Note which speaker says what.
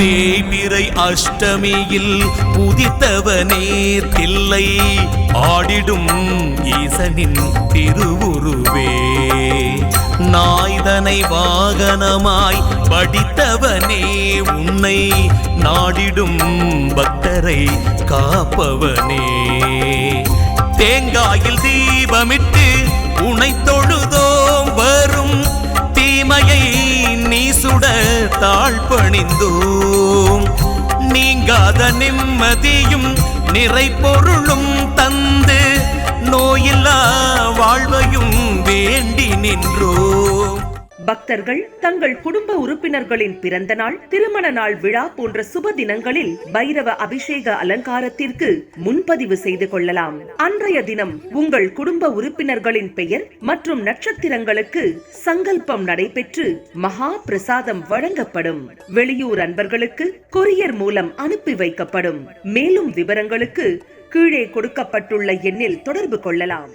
Speaker 1: தேய்பிறை அஷ்டமியில் புதித்தவனே தில்லை ஆடிடும் ஈசனின் திருவுருவே. நாய்தனை வாகனமாய் படித்தவனே உன்னை நாடிடும் பக்தரை காப்பவனே. தேங்காயில் தீபமிட்டு உனை தொழுதோம் வரும் தீமையை நீ சுட தாழ்பணிந்தோம். நீங்காத நிம்மதியும் நிறை பொருளும் தந்து நோயில்லா வாழ்வையும் வேண்டி நின்றோம்.
Speaker 2: பக்தர்கள் தங்கள் குடும்ப உறுப்பினர்களின் பிறந்த நாள், திருமண நாள் விழா போன்ற சுப தினங்களில் பைரவ அபிஷேக அலங்காரத்திற்கு முன்பதிவு செய்து கொள்ளலாம். அன்றைய தினம் உங்கள் குடும்ப உறுப்பினர்களின் பெயர் மற்றும் நட்சத்திரங்களுக்கு சங்கல்பம் நடைபெற்று மகா பிரசாதம் வழங்கப்படும். வெளியூர் அன்பர்களுக்கு கொரியர் மூலம் அனுப்பி வைக்கப்படும். மேலும் விவரங்களுக்கு கீழே கொடுக்கப்பட்டுள்ள எண்ணில் தொடர்பு கொள்ளலாம்.